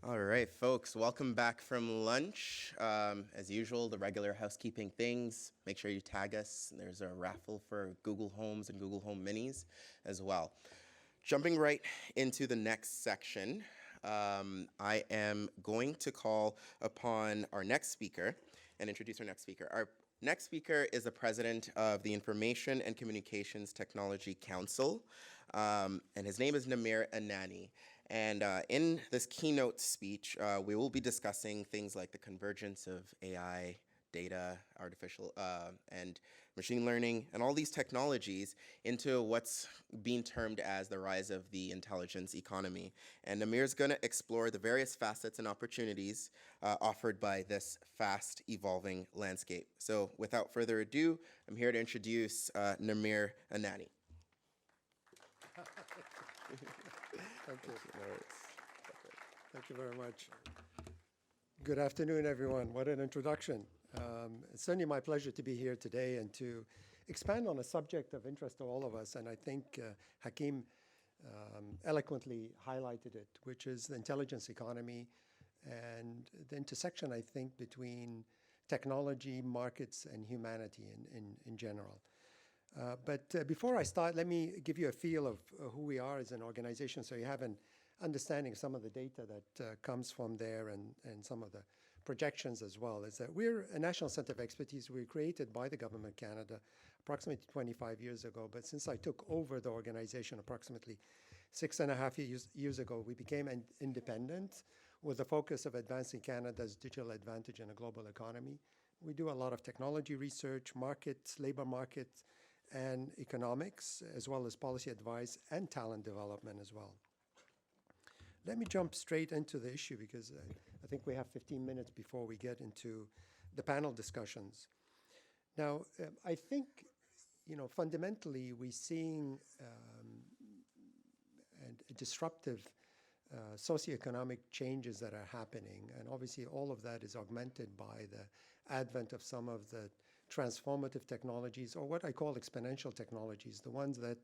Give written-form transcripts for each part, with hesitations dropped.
All right, folks, welcome back from lunch. As usual, the regular housekeeping things. Make sure you tag us. There's a raffle for Google Homes and Google Home Minis as well. Jumping right into the next section, I am going to call upon our next speaker and introduce our next speaker. Our next speaker is the president of the Information and Communications Technology Council, and his name is Namir Anani. And in this keynote speech, we will be discussing things like the convergence of AI, data, artificial, and machine learning, and all these technologies into what's being termed as the rise of the intelligence economy. And Namir's gonna explore the various facets and opportunities offered by this fast evolving landscape. So without further ado, I'm here to introduce Namir Anani. Thank you. Thank you very much. Good afternoon, everyone. What an introduction. It's certainly my pleasure to be here today and to expand on a subject of interest to all of us. And I think Hakeem eloquently highlighted it, which is the intelligence economy and the intersection, I think, between technology, markets, and humanity in general. But before I start, let me give you a feel of who we are as an organization so you have an understanding of some of the data that comes from there and some of the projections as well. Is that we're a national center of expertise. We were created by the government of Canada approximately 25 years ago. But since I took over the organization approximately 6.5 years ago, we became independent with the focus of advancing Canada's digital advantage in a global economy. We do a lot of technology research, markets, labor markets, and economics, as well as policy advice and talent development as well. Let me jump straight into the issue because I think we have 15 minutes before we get into the panel discussions. Now, I think, fundamentally we're seeing disruptive socioeconomic changes that are happening. And obviously all of that is augmented by the advent of some of the transformative technologies, or what I call exponential technologies, the ones that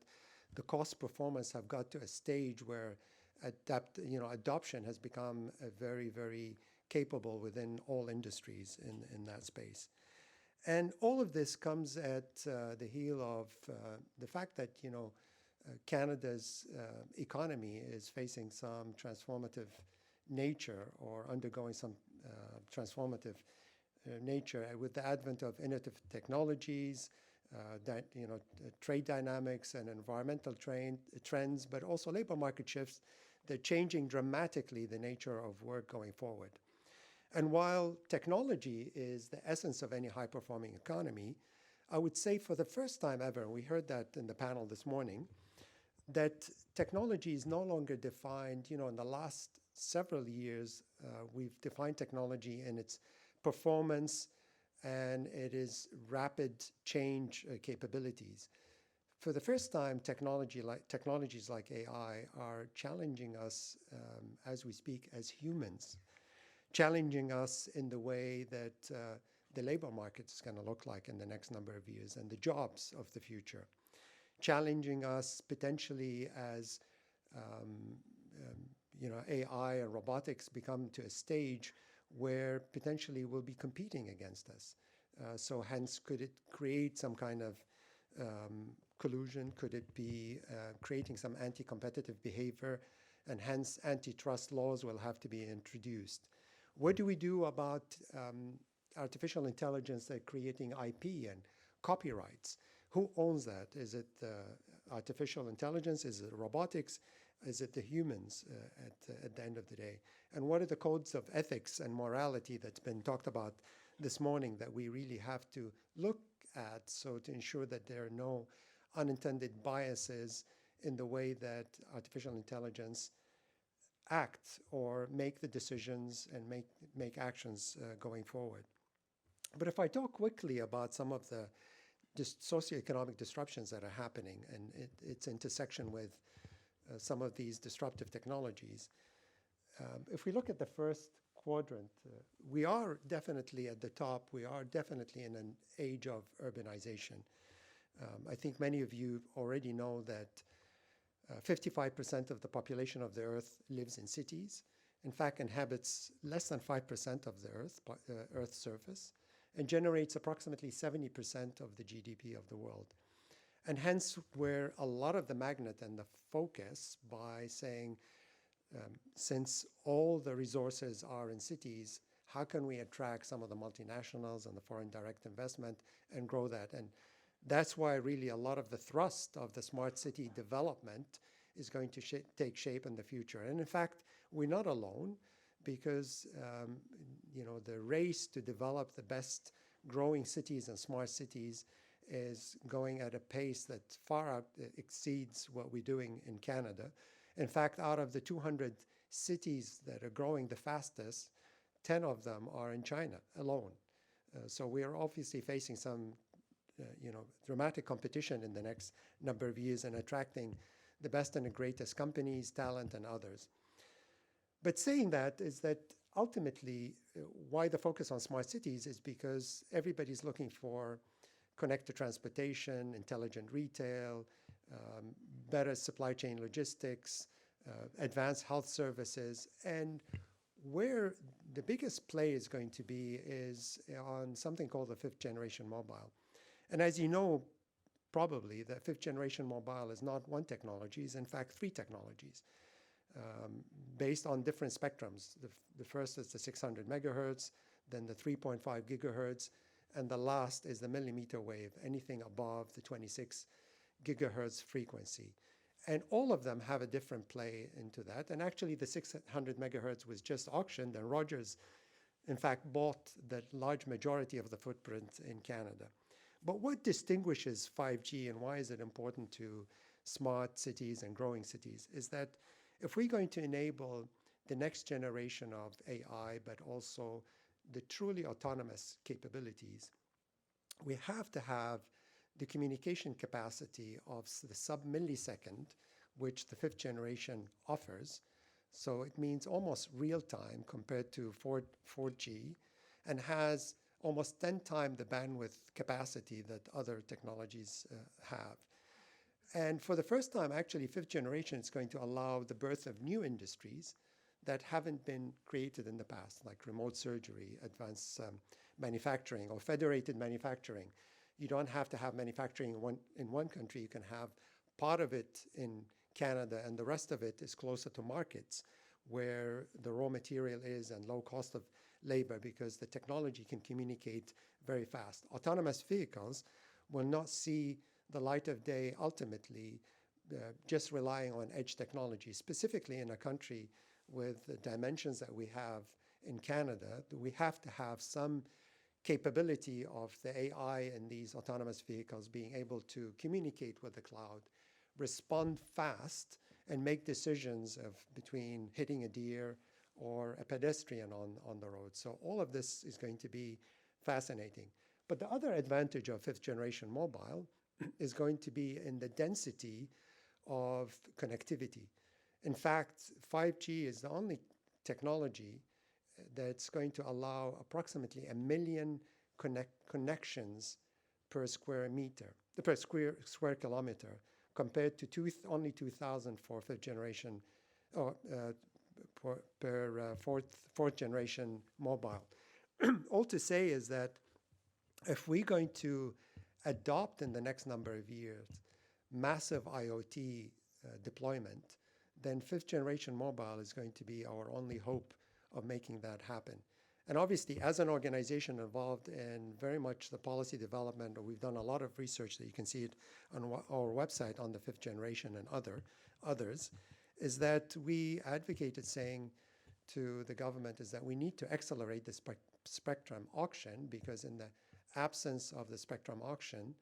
the cost performance have got to a stage where adoption has become very, very capable within all industries in that space. And all of this comes at the heel of the fact that, Canada's economy is facing some transformative nature or undergoing some transformative nature with the advent of innovative technologies, trade dynamics and environmental trends, but also labor market shifts. They're changing dramatically the nature of work going forward. And while technology is the essence of any high-performing economy, I would say for the first time ever, and we heard that in the panel this morning, that technology is no longer defined, in the last several years, we've defined technology in its performance and it is rapid change capabilities. For the first time, technologies like AI are challenging us as we speak as humans, challenging us in the way that the labor market is going to look like in the next number of years and the jobs of the future, challenging us potentially as AI and robotics become to a stage where potentially will be competing against us. So hence, could it create some kind of collusion? Could it be creating some anti-competitive behavior? And hence, antitrust laws will have to be introduced. What do we do about artificial intelligence that creating IP and copyrights? Who owns that? Is it artificial intelligence? Is it robotics? Is it the humans at the end of the day? And what are the codes of ethics and morality that's been talked about this morning that we really have to look at so to ensure that there are no unintended biases in the way that artificial intelligence act or make the decisions and make actions going forward. But if I talk quickly about some of the socioeconomic disruptions that are happening and its intersection with some of these disruptive technologies, if we look at the first quadrant, we are definitely at the top. We are definitely in an age of urbanization. I think many of you already know that 55% of the population of the Earth lives in cities, in fact, inhabits less than 5% of the Earth's surface and generates approximately 70% of the GDP of the world. And hence, where a lot of the magnet and the focus by saying, since all the resources are in cities, how can we attract some of the multinationals and the foreign direct investment and grow that? And that's why really a lot of the thrust of the smart city development is going to take shape in the future. And in fact, we're not alone, because the race to develop the best growing cities and smart cities is going at a pace that far out exceeds what we're doing in Canada. In fact, out of the 200 cities that are growing the fastest, 10 of them are in China alone. So we are obviously facing some dramatic competition in the next number of years and attracting the best and the greatest companies, talent, and others. But saying that is that ultimately why the focus on smart cities is because everybody's looking for connected transportation, intelligent retail, better supply chain logistics, advanced health services. And where the biggest play is going to be is on something called the fifth generation mobile. And as you know, probably the fifth generation mobile is not one technology, it's in fact three technologies based on different spectrums. The first is the 600 megahertz, then the 3.5 gigahertz, and the last is the millimeter wave, anything above the 26 gigahertz frequency. And all of them have a different play into that. And actually the 600 megahertz was just auctioned, and Rogers, in fact, bought the large majority of the footprint in Canada. But what distinguishes 5G and why is it important to smart cities and growing cities is that if we're going to enable the next generation of AI, but also the truly autonomous capabilities, we have to have the communication capacity of the sub-millisecond, which the fifth generation offers. So it means almost real time compared to 4G, and has almost 10 times the bandwidth capacity that other technologies have. And for the first time, actually, fifth generation is going to allow the birth of new industries that haven't been created in the past, like remote surgery, advanced manufacturing, or federated manufacturing. You don't have to have manufacturing in one country. You can have part of it in Canada, and the rest of it is closer to markets where the raw material is and low cost of labor, because the technology can communicate very fast. Autonomous vehicles will not see the light of day ultimately just relying on edge technology, specifically in a country with the dimensions that we have in Canada. We have to have some capability of the AI in these autonomous vehicles being able to communicate with the cloud, respond fast, and make decisions of between hitting a deer or a pedestrian on the road. So all of this is going to be fascinating. But the other advantage of fifth generation mobile is going to be in the density of connectivity. In fact, 5G is the only technology that's going to allow approximately 1 million connections per square kilometer, compared to only 2,000 for fifth generation, or per fourth generation mobile. All to say is that if we're going to adopt in the next number of years massive IoT deployment, then fifth generation mobile is going to be our only hope of making that happen. And obviously, as an organization involved in very much the policy development, we've done a lot of research that you can see it on our website on the fifth generation and others, is that we advocated saying to the government is that we need to accelerate the spectrum auction, because in the absence of the spectrum auction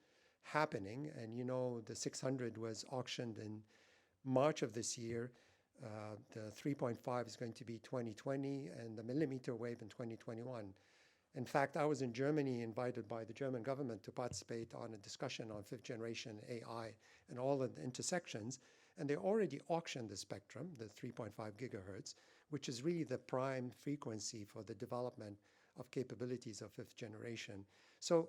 happening, and you know the 600 was auctioned in March of this year, the 3.5 is going to be 2020, and the millimeter wave in 2021. In fact, I was in Germany, invited by the German government to participate on a discussion on fifth generation AI and all of the intersections, and they already auctioned the spectrum, the 3.5 gigahertz, which is really the prime frequency for the development of capabilities of fifth generation. So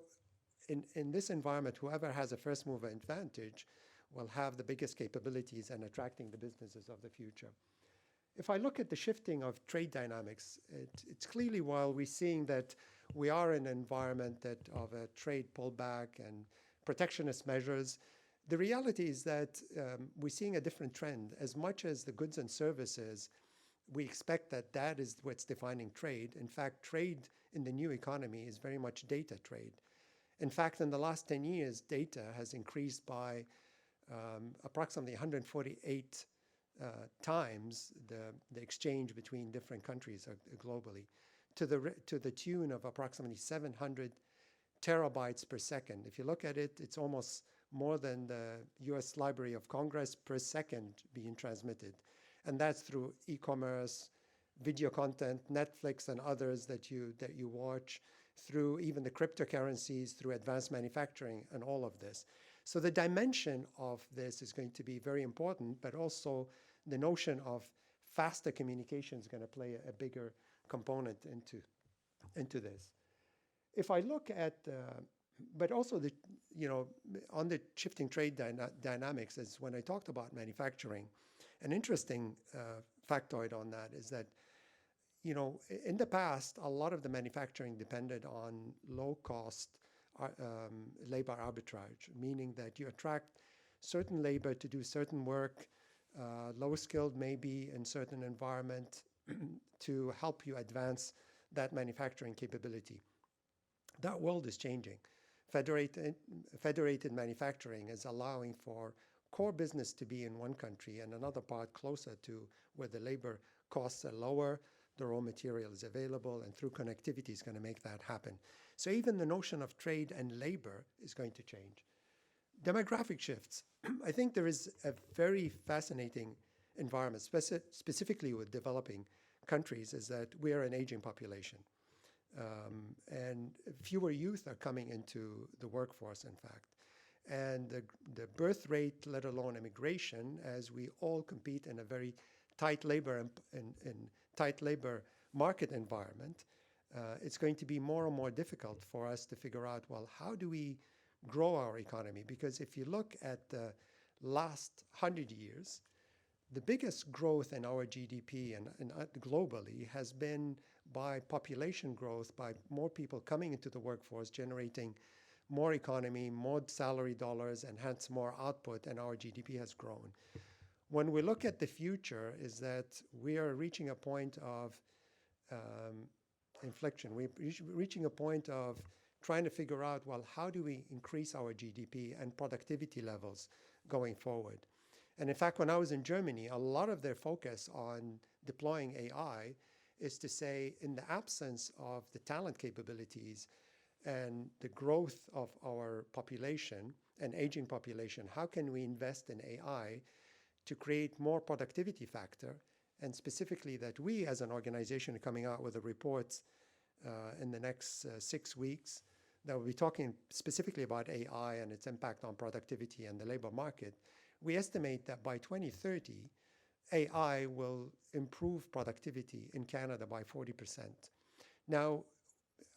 in this environment, whoever has a first mover advantage will have the biggest capabilities and attracting the businesses of the future. If I look at the shifting of trade dynamics, it's clearly, while we're seeing that we are in an environment that of a trade pullback and protectionist measures, the reality is that we're seeing a different trend. As much as the goods and services, we expect that that is what's defining trade. In fact, trade in the new economy is very much data trade. In fact, in the last 10 years, data has increased by approximately 148 times the exchange between different countries globally, to the tune of approximately 700 terabytes per second. If you look at it, it's almost more than the US Library of Congress per second being transmitted. And that's through e-commerce, video content, Netflix and others that you watch, through even the cryptocurrencies, through advanced manufacturing and all of this. So the dimension of this is going to be very important, but also the notion of faster communication is going to play a bigger component into this. If I look at, but also on the shifting trade dynamics, is when I talked about manufacturing, an interesting factoid on that is that, in the past, a lot of the manufacturing depended on low-cost labor arbitrage, meaning that you attract certain labor to do certain work, low-skilled maybe in certain environment, to help you advance that manufacturing capability. That world is changing. Federated manufacturing is allowing for core business to be in one country and another part closer to where the labor costs are lower, the raw material is available, and through connectivity is going to make that happen. So even the notion of trade and labor is going to change. Demographic shifts. I think there is a very fascinating environment, specifically with developing countries, is that we are an aging population. And fewer youth are coming into the workforce, in fact. And the birth rate, let alone immigration, as we all compete in a very tight labor tight labor market environment, it's going to be more and more difficult for us to figure out, well, how do we grow our economy? Because if you look at the last 100 years, the biggest growth in our GDP and globally has been by population growth, by more people coming into the workforce, generating more economy, more salary dollars, and hence more output, and our GDP has grown. When we look at the future, is that we are reaching a point of inflection. We're reaching a point of trying to figure out, well, how do we increase our GDP and productivity levels going forward? And in fact, when I was in Germany, a lot of their focus on deploying AI is to say, in the absence of the talent capabilities and the growth of our population and aging population, how can we invest in AI to create more productivity factor? And specifically that we as an organization are coming out with a report in the next 6 weeks that will be talking specifically about AI and its impact on productivity and the labor market. We estimate that by 2030, AI will improve productivity in Canada by 40%. Now,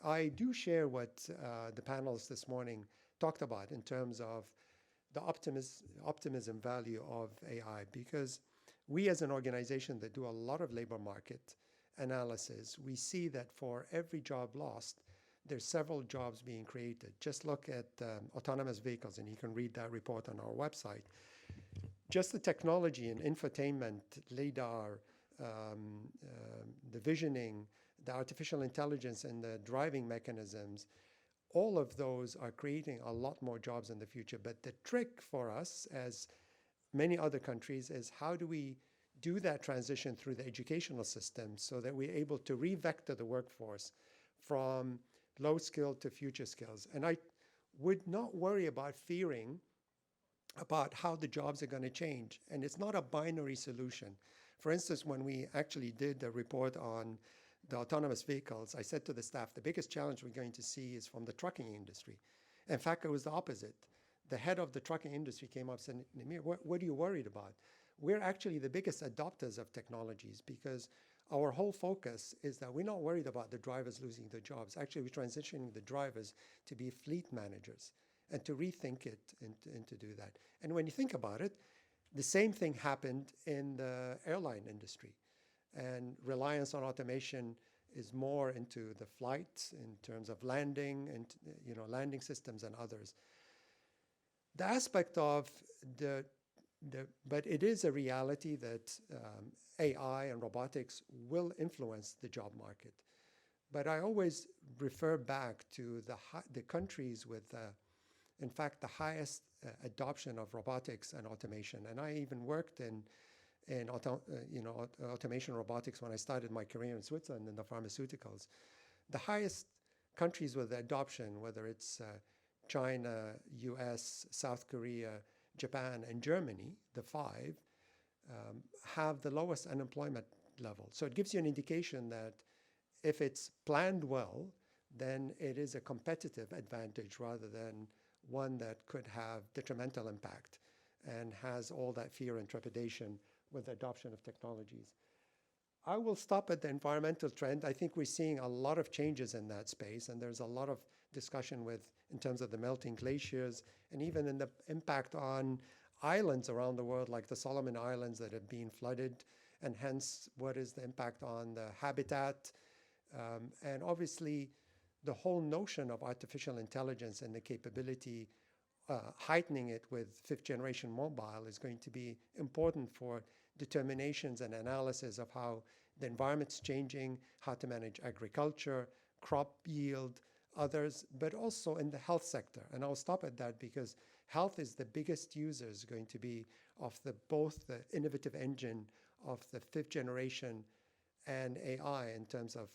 I do share what the panelists this morning talked about in terms of the optimism value of AI, because we as an organization that do a lot of labor market analysis, we see that for every job lost, there's several jobs being created. Just look at autonomous vehicles, and you can read that report on our website. Just the technology and infotainment, LiDAR, the visioning, the artificial intelligence and the driving mechanisms, all of those are creating a lot more jobs in the future. But the trick for us, as many other countries, is how do we do that transition through the educational system so that we're able to re-vector the workforce from low skill to future skills. And I would not worry about fearing about how the jobs are going to change. And it's not a binary solution. For instance, when we actually did a report on the autonomous vehicles, I said to the staff, the biggest challenge we're going to see is from the trucking industry. In fact, it was the opposite. The head of the trucking industry came up and said, Namir, what are you worried about? We're actually the biggest adopters of technologies because our whole focus is that we're not worried about the drivers losing their jobs. Actually, we're transitioning the drivers to be fleet managers and to rethink it and to do that. And when you think about it, the same thing happened in the airline industry. and reliance on automation is more into the flight in terms of landing and landing systems and others. The aspect of but it is a reality that AI and robotics will influence the job market. But I always refer back to the countries with, in fact, the highest adoption of robotics and automation. And I even worked in automation robotics when I started my career in Switzerland in the pharmaceuticals. The highest countries with the adoption, whether it's China, US, South Korea, Japan, and Germany, the five, have the lowest unemployment level. So it gives you an indication that if it's planned well, then it is a competitive advantage rather than one that could have detrimental impact and has all that fear and trepidation with the adoption of technologies. I will stop at the environmental trend. I think we're seeing a lot of changes in that space, and there's a lot of discussion in terms of the melting glaciers, and even in the impact on islands around the world, like the Solomon Islands that have been flooded, and hence what is the impact on the habitat. And obviously, the whole notion of artificial intelligence and the capability, heightening it with fifth generation mobile, is going to be important for determinations and analysis of how the environment's changing, how to manage agriculture, crop yield, others, but also in the health sector. And I'll stop at that because health is the biggest users going to be of both the innovative engine of the fifth generation and AI in terms of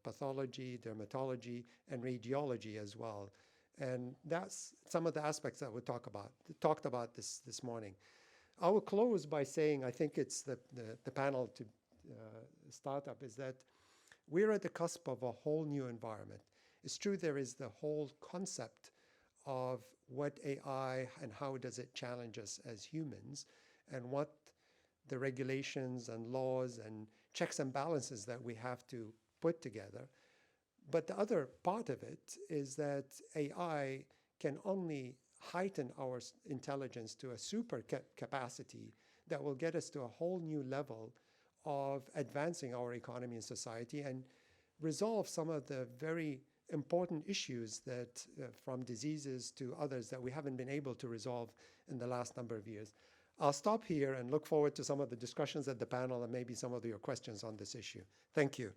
pathology, dermatology, and radiology as well. And that's some of the aspects that we talked about this morning. I will close by saying, I think it's the panel to start up, is that we're at the cusp of a whole new environment. It's true there is the whole concept of what AI and how does it challenge us as humans, and what the regulations and laws and checks and balances that we have to put together. But the other part of it is that AI can only heighten our intelligence to a super capacity that will get us to a whole new level of advancing our economy and society and resolve some of the very important issues that from diseases to others that we haven't been able to resolve in the last number of years. I'll stop here and look forward to some of the discussions at the panel and maybe some of your questions on this issue. Thank you.